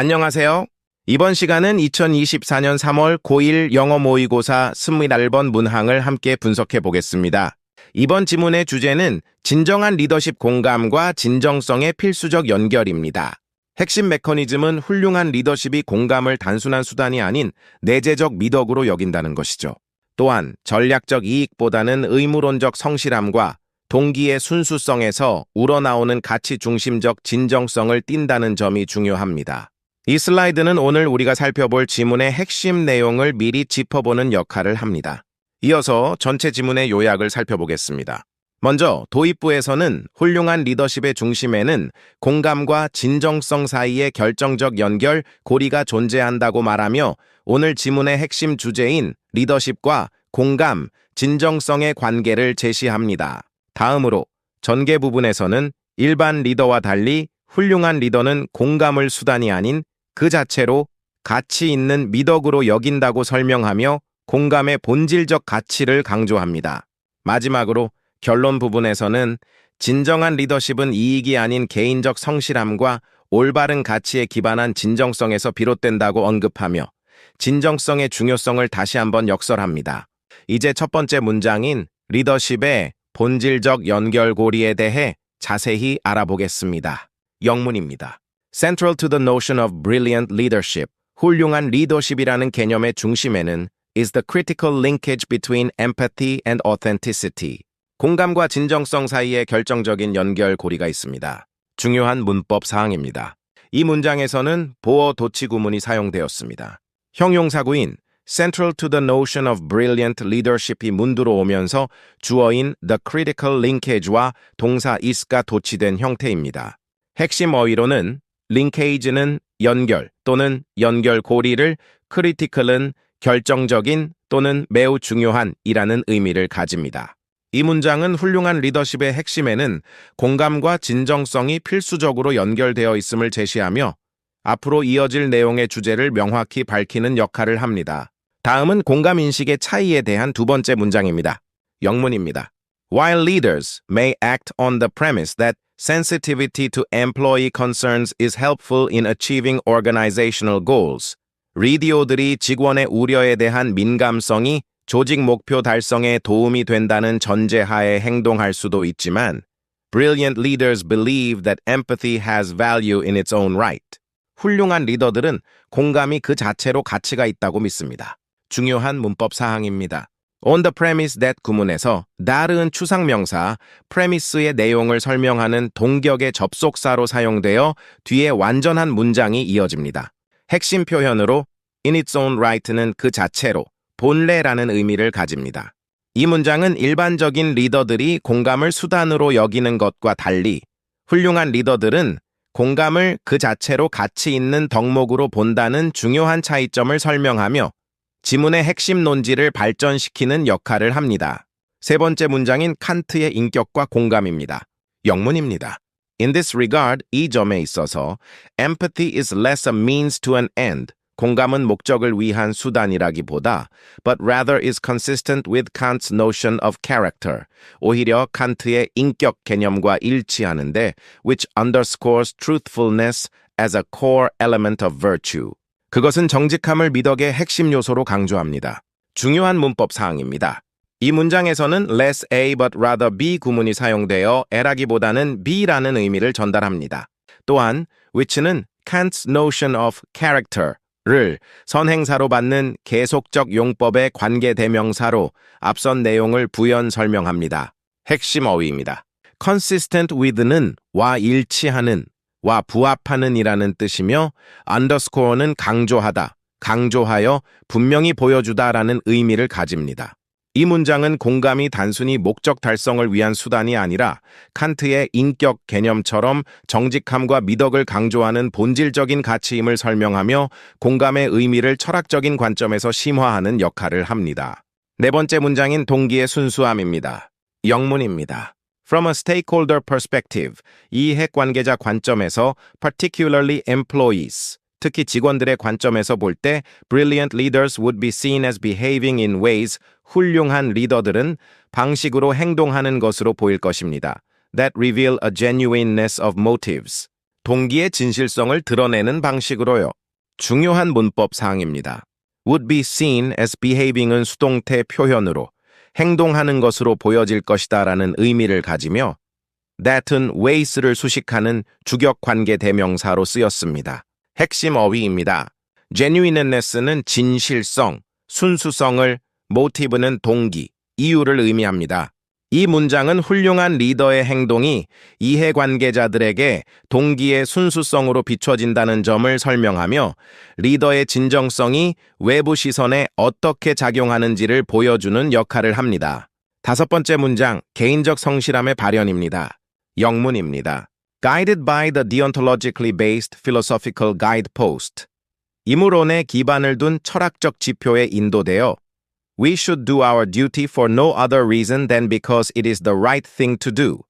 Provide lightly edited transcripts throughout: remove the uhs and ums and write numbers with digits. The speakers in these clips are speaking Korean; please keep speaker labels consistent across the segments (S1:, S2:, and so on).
S1: 안녕하세요. 이번 시간은 2024년 3월 고1 영어 모의고사 21번 문항을 함께 분석해 보겠습니다. 이번 지문의 주제는 진정한 리더십 공감과 진정성의 필수적 연결입니다. 핵심 메커니즘은 훌륭한 리더십이 공감을 단순한 수단이 아닌 내재적 미덕으로 여긴다는 것이죠. 또한 전략적 이익보다는 의무론적 성실함과 동기의 순수성에서 우러나오는 가치 중심적 진정성을 띈다는 점이 중요합니다. 이 슬라이드는 오늘 우리가 살펴볼 지문의 핵심 내용을 미리 짚어보는 역할을 합니다. 이어서 전체 지문의 요약을 살펴보겠습니다. 먼저 도입부에서는 훌륭한 리더십의 중심에는 공감과 진정성 사이의 결정적 연결, 고리가 존재한다고 말하며 오늘 지문의 핵심 주제인 리더십과 공감, 진정성의 관계를 제시합니다. 다음으로 전개 부분에서는 일반 리더와 달리 훌륭한 리더는 공감을 수단이 아닌 그 자체로 가치 있는 미덕으로 여긴다고 설명하며 공감의 본질적 가치를 강조합니다. 마지막으로 결론 부분에서는 진정한 리더십은 이익이 아닌 개인적 성실함과 올바른 가치에 기반한 진정성에서 비롯된다고 언급하며 진정성의 중요성을 다시 한번 역설합니다. 이제 첫 번째 문장인 리더십의 본질적 연결고리에 대해 자세히 알아보겠습니다. 영문입니다. Central to the notion of brilliant leadership, 훌륭한 리더십이라는 개념의 중심에는 is the critical linkage between empathy and authenticity. 공감과 진정성 사이에 결정적인 연결고리가 있습니다. 중요한 문법 사항입니다. 이 문장에서는 보어 도치 구문이 사용되었습니다. 형용사구인 Central to the notion of brilliant leadership이 문두로 오면서 주어인 the critical linkage와 동사 is가 도치된 형태입니다. 핵심 어휘로는 linkage는 연결 또는 연결고리를, critical은 결정적인 또는 매우 중요한 이라는 의미를 가집니다. 이 문장은 훌륭한 리더십의 핵심에는 공감과 진정성이 필수적으로 연결되어 있음을 제시하며 앞으로 이어질 내용의 주제를 명확히 밝히는 역할을 합니다. 다음은 공감인식의 차이에 대한 두 번째 문장입니다. 영문입니다. While leaders may act on the premise that sensitivity to employee concerns is helpful in achieving organizational goals, 리더들이 직원의 우려에 대한 민감성이 조직 목표 달성에 도움이 된다는 전제하에 행동할 수도 있지만, brilliant leaders believe that empathy has value in its own right. 훌륭한 리더들은 공감이 그 자체로 가치가 있다고 믿습니다. 중요한 문법 사항입니다. On the premise that 구문에서 that은 추상명사, premise의 내용을 설명하는 동격의 접속사로 사용되어 뒤에 완전한 문장이 이어집니다. 핵심 표현으로 in its own right는 그 자체로, 본래라는 의미를 가집니다. 이 문장은 일반적인 리더들이 공감을 수단으로 여기는 것과 달리 훌륭한 리더들은 공감을 그 자체로 가치 있는 덕목으로 본다는 중요한 차이점을 설명하며 지문의 핵심 논지를 발전시키는 역할을 합니다. 세 번째 문장인 칸트의 인격과 공감입니다. 영문입니다. In this regard, 이 점에 있어서 empathy is less a means to an end. 공감은 목적을 위한 수단이라기보다 but rather is consistent with Kant's notion of character. 오히려 칸트의 인격 개념과 일치하는데 which underscores truthfulness as a core element of virtue. 그것은 정직함을 미덕의 핵심 요소로 강조합니다. 중요한 문법 사항입니다. 이 문장에서는 less A but rather B 구문이 사용되어 A라기보다는 B라는 의미를 전달합니다. 또한 which는 Kant's notion of character를 선행사로 받는 계속적 용법의 관계대명사로 앞선 내용을 부연 설명합니다. 핵심 어휘입니다. consistent with는 와 일치하는, 와 부합하는 이라는 뜻이며 underscore는 강조하다, 강조하여 분명히 보여주다라는 의미를 가집니다. 이 문장은 공감이 단순히 목적 달성을 위한 수단이 아니라 칸트의 인격 개념처럼 정직함과 미덕을 강조하는 본질적인 가치임을 설명하며 공감의 의미를 철학적인 관점에서 심화하는 역할을 합니다. 네 번째 문장인 동기의 순수함입니다. 영문입니다. From a stakeholder perspective, 이해관계자 관점에서 particularly employees, 특히 직원들의 관점에서 볼 때 brilliant leaders would be seen as behaving in ways, 훌륭한 리더들은 방식으로 행동하는 것으로 보일 것입니다. That reveal a genuineness of motives. 동기의 진실성을 드러내는 방식으로요. 중요한 문법 사항입니다. would be seen as behaving은 수동태 표현으로 행동하는 것으로 보여질 것이다 라는 의미를 가지며 that은 ways를 수식하는 주격 관계 대명사로 쓰였습니다. 핵심 어휘입니다. genuineness는 진실성, 순수성을, motive는 동기, 이유를 의미합니다. 이 문장은 훌륭한 리더의 행동이 이해관계자들에게 동기의 순수성으로 비춰진다는 점을 설명하며 리더의 진정성이 외부 시선에 어떻게 작용하는지를 보여주는 역할을 합니다. 다섯 번째 문장, 개인적 성실함의 발현입니다. 영문입니다. Guided by the deontologically based philosophical guidepost. 이물론에 기반을 둔 철학적 지표에 인도되어 We should do our duty for no other reason than because it is the right thing to do.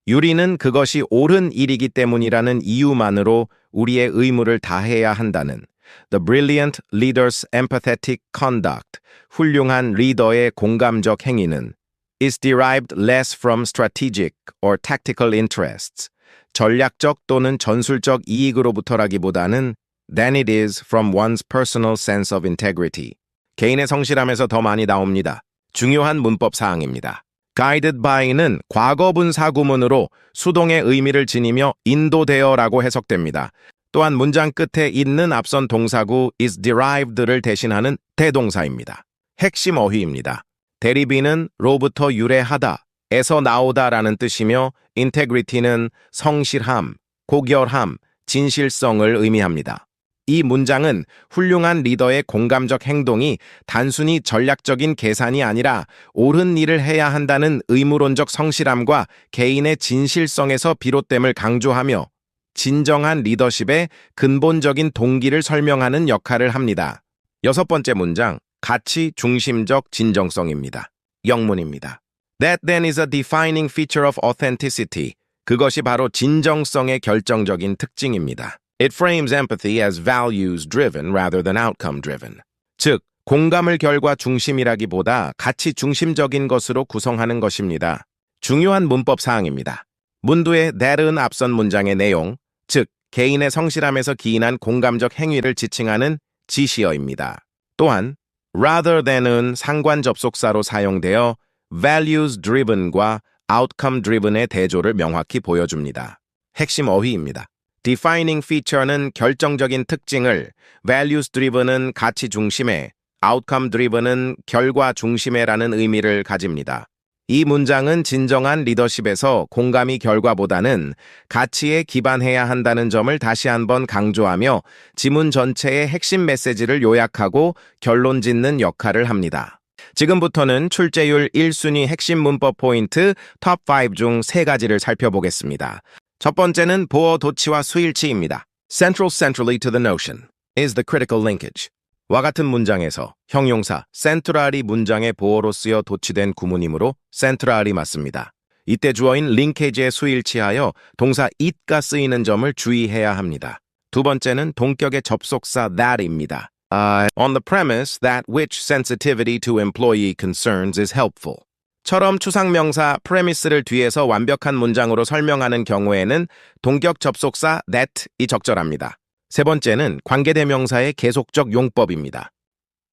S1: 유리는 그것이 옳은 일이기 때문이라는 이유만으로 우리의 의무를 다해야 한다는 The brilliant leader's empathetic conduct, 훌륭한 리더의 공감적 행위는 is derived less from strategic or tactical interests, 전략적 또는 전술적 이익으로부터라기보다는 than it is from one's personal sense of integrity. 개인의 성실함에서 더 많이 나옵니다. 중요한 문법 사항입니다. guided by는 과거분사 구문으로 수동의 의미를 지니며 인도되어라고 해석됩니다. 또한 문장 끝에 있는 앞선 동사구 is derived를 대신하는 대동사입니다. 핵심 어휘입니다. derive는 로부터 유래하다, 에서 나오다라는 뜻이며 integrity는 성실함, 고결함, 진실성을 의미합니다. 이 문장은 훌륭한 리더의 공감적 행동이 단순히 전략적인 계산이 아니라 옳은 일을 해야 한다는 의무론적 성실함과 개인의 진실성에서 비롯됨을 강조하며 진정한 리더십의 근본적인 동기를 설명하는 역할을 합니다. 여섯 번째 문장, 가치 중심적 진정성입니다. 영문입니다. That then is a defining feature of authenticity. 그것이 바로 진정성의 결정적인 특징입니다. It frames empathy as values-driven rather than outcome-driven. 즉, 공감을 결과 중심이라기보다 가치 중심적인 것으로 구성하는 것입니다. 중요한 문법 사항입니다. 문두의 that은 앞선 문장의 내용, 즉, 개인의 성실함에서 기인한 공감적 행위를 지칭하는 지시어입니다. 또한 rather than은 상관 접속사로 사용되어 values-driven과 outcome-driven의 대조를 명확히 보여줍니다. 핵심 어휘입니다. Defining feature는 결정적인 특징을, values-driven은 가치 중심에, outcome-driven은 결과 중심에라는 의미를 가집니다. 이 문장은 진정한 리더십에서 공감이 결과보다는 가치에 기반해야 한다는 점을 다시 한번 강조하며 지문 전체의 핵심 메시지를 요약하고 결론 짓는 역할을 합니다. 지금부터는 출제율 1순위 핵심 문법 포인트 톱5 중 3가지를 살펴보겠습니다. 첫 번째는 보어 도치와 수일치입니다. Centrally to the notion is the critical linkage. 와 같은 문장에서 형용사 central이 문장의 보어로 쓰여 도치된 구문이므로 central이 맞습니다. 이때 주어인 linkage에 수일치하여 동사 it가 쓰이는 점을 주의해야 합니다. 두 번째는 동격의 접속사 that입니다. On the premise that which sensitivity to employee concerns is helpful. 처럼 추상명사 premise를 뒤에서 완벽한 문장으로 설명하는 경우에는 동격 접속사 that이 적절합니다. 세 번째는 관계대명사의 계속적 용법입니다.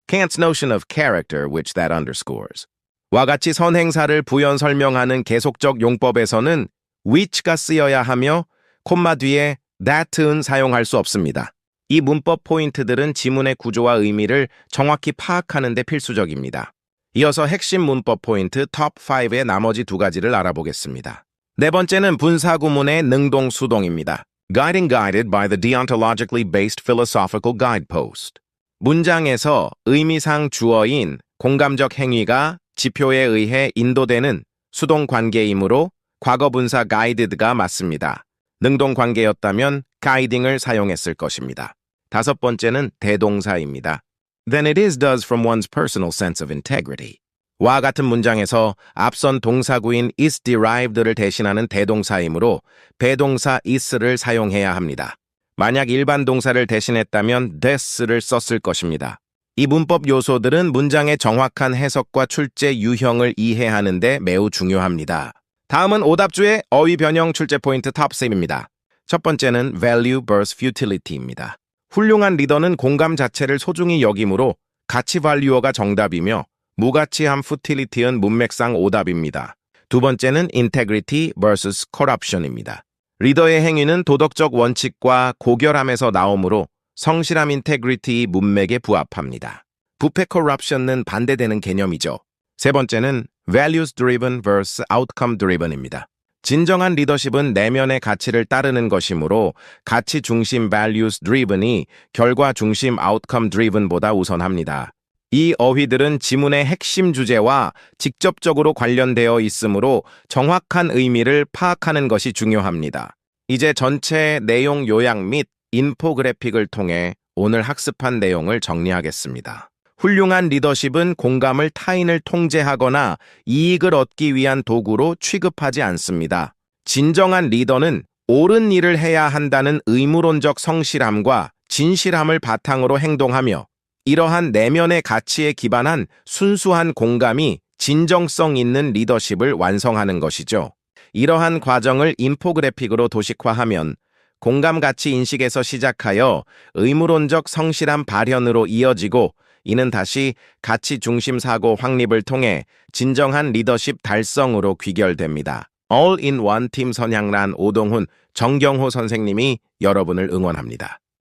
S1: Kant's notion of character which that underscores. 와 같이 선행사를 부연 설명하는 계속적 용법에서는 which가 쓰여야 하며 콤마 뒤에 that은 사용할 수 없습니다. 이 문법 포인트들은 지문의 구조와 의미를 정확히 파악하는 데 필수적입니다. 이어서 핵심 문법 포인트 톱5의 나머지 2가지를 알아보겠습니다. 네 번째는 분사구문의 능동수동입니다. Guided by the deontologically based philosophical guidepost. 문장에서 의미상 주어인 공감적 행위가 지표에 의해 인도되는 수동 관계이므로 과거분사 guided가 맞습니다. 능동 관계였다면 guiding을 사용했을 것입니다. 다섯 번째는 대동사입니다. Then it is does from one's personal sense of integrity. 와 같은 문장에서 앞선 동사구인 is derived를 대신하는 대동사이므로 배동사 is를 사용해야 합니다. 만약 일반 동사를 대신했다면 this를 썼을 것입니다. 이 문법 요소들은 문장의 정확한 해석과 출제 유형을 이해하는 데 매우 중요합니다. 다음은 오답주의 어휘 변형 출제 포인트 톱3입니다. 첫 번째는 value vs futility입니다. 훌륭한 리더는 공감 자체를 소중히 여기므로 가치 value가 정답이며 무가치함 futility는 문맥상 오답입니다. 두 번째는 integrity vs corruption입니다. 리더의 행위는 도덕적 원칙과 고결함에서 나오므로 성실함 integrity 문맥에 부합합니다. 부패 corruption은 반대되는 개념이죠. 세 번째는 values driven vs outcome driven입니다. 진정한 리더십은 내면의 가치를 따르는 것이므로 가치 중심 values driven이 결과 중심 outcome driven보다 우선합니다. 이 어휘들은 지문의 핵심 주제와 직접적으로 관련되어 있으므로 정확한 의미를 파악하는 것이 중요합니다. 이제 전체 내용 요약 및 인포그래픽을 통해 오늘 학습한 내용을 정리하겠습니다. 훌륭한 리더십은 공감을 타인을 통제하거나 이익을 얻기 위한 도구로 취급하지 않습니다. 진정한 리더는 옳은 일을 해야 한다는 의무론적 성실함과 진실함을 바탕으로 행동하며 이러한 내면의 가치에 기반한 순수한 공감이 진정성 있는 리더십을 완성하는 것이죠. 이러한 과정을 인포그래픽으로 도식화하면 공감 가치 인식에서 시작하여 의무론적 성실함 발현으로 이어지고 이는 다시 가치 중심 사고 확립을 통해 진정한 리더십 달성으로 귀결됩니다. All-in-one 팀 선양란 오동훈, 정경호 선생님이 여러분을 응원합니다.